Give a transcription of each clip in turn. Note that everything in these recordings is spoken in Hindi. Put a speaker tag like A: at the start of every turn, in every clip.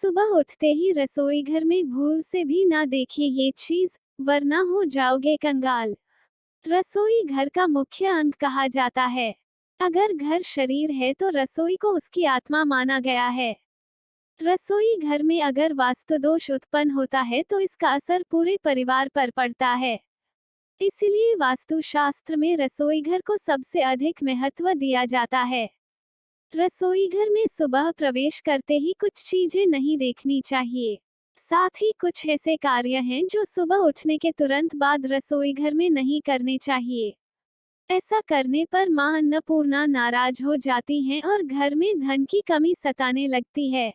A: सुबह उठते ही रसोई घर में भूल से भी ना देखें ये चीज, वरना हो जाओगे कंगाल। रसोई घर का मुख्य अंग कहा जाता है। अगर घर शरीर है तो रसोई को उसकी आत्मा माना गया है। रसोई घर में अगर वास्तु दोष उत्पन्न होता है तो इसका असर पूरे परिवार पर पड़ता है। इसीलिए वास्तु शास्त्र में रसोई घर को सबसे अधिक महत्व दिया जाता है। रसोई घर में सुबह प्रवेश करते ही कुछ चीजें नहीं देखनी चाहिए। साथ ही कुछ ऐसे कार्य हैं जो सुबह उठने के तुरंत बाद रसोई घर में नहीं करने चाहिए। ऐसा करने पर मां अन्नपूर्णा नाराज हो जाती हैं और घर में धन की कमी सताने लगती है।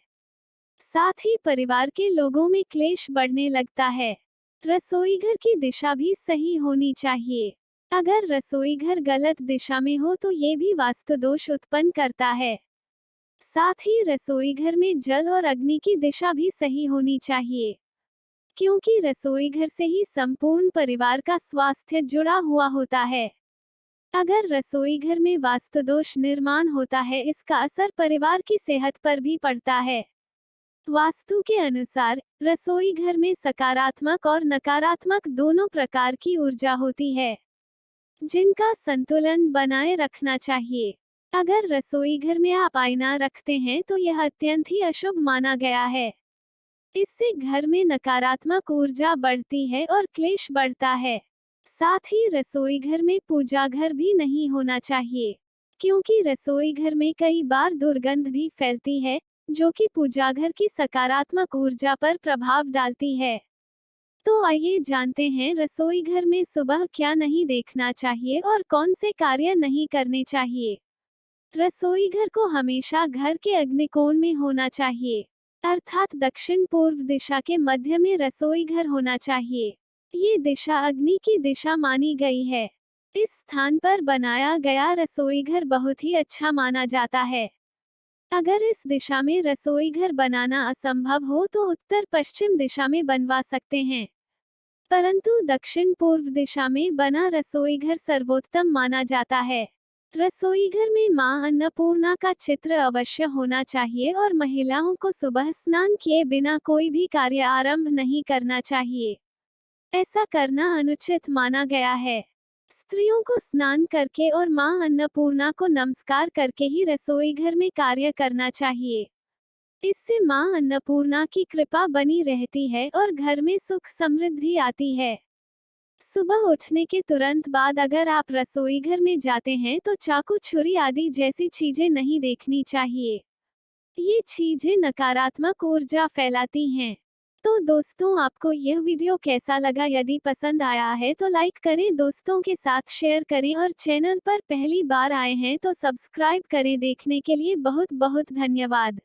A: साथ ही परिवार के लोगों में क्लेश बढ़ने लगता है। रसोई घर की दिशा भी सही होनी चाहिए। अगर रसोई घर गलत दिशा में हो तो ये भी वास्तु दोष उत्पन्न करता है। साथ ही रसोई घर में जल और अग्नि की दिशा भी सही होनी चाहिए, क्योंकि रसोई घर से ही संपूर्ण परिवार का स्वास्थ्य जुड़ा हुआ होता है। अगर रसोई घर में वास्तु दोष निर्माण होता है, इसका असर परिवार की सेहत पर भी पड़ता है। वास्तु के अनुसार रसोई घर में सकारात्मक और नकारात्मक दोनों प्रकार की ऊर्जा होती है, जिनका संतुलन बनाए रखना चाहिए। अगर रसोई घर में आप आईना रखते हैं तो यह अत्यंत ही अशुभ माना गया है। इससे घर में नकारात्मक ऊर्जा बढ़ती है और क्लेश बढ़ता है। साथ ही रसोई घर में पूजा घर भी नहीं होना चाहिए, क्योंकि रसोई घर में कई बार दुर्गंध भी फैलती है, जो कि पूजा घर की सकारात्मक ऊर्जा पर प्रभाव डालती है। तो आइए जानते हैं रसोई घर में सुबह क्या नहीं देखना चाहिए और कौन से कार्य नहीं करने चाहिए। रसोई घर को हमेशा घर के अग्निकोण में होना चाहिए, अर्थात दक्षिण पूर्व दिशा के मध्य में रसोई घर होना चाहिए। ये दिशा अग्नि की दिशा मानी गई है। इस स्थान पर बनाया गया रसोई घर बहुत ही अच्छा माना जाता है। अगर इस दिशा में रसोई घर बनाना असंभव हो तो उत्तर पश्चिम दिशा में बनवा सकते हैं, परंतु दक्षिण पूर्व दिशा में बना रसोई घर सर्वोत्तम माना जाता है। रसोई घर में मां अन्नपूर्णा का चित्र अवश्य होना चाहिए और महिलाओं को सुबह स्नान किए बिना कोई भी कार्य आरंभ नहीं करना चाहिए। ऐसा करना अनुचित माना गया है। स्त्रियों को स्नान करके और मां अन्नपूर्णा को नमस्कार करके ही रसोई घर में कार्य करना चाहिए। इससे मां अन्नपूर्णा की कृपा बनी रहती है और घर में सुख समृद्धि आती है। सुबह उठने के तुरंत बाद अगर आप रसोई घर में जाते हैं तो चाकू छुरी आदि जैसी चीजें नहीं देखनी चाहिए। ये चीजें नकारात्मक ऊर्जा फैलाती हैं। तो दोस्तों, आपको यह वीडियो कैसा लगा? यदि पसंद आया है तो लाइक करें, दोस्तों के साथ शेयर करें और चैनल पर पहली बार आए हैं तो सब्सक्राइब करें। देखने के लिए बहुत बहुत धन्यवाद।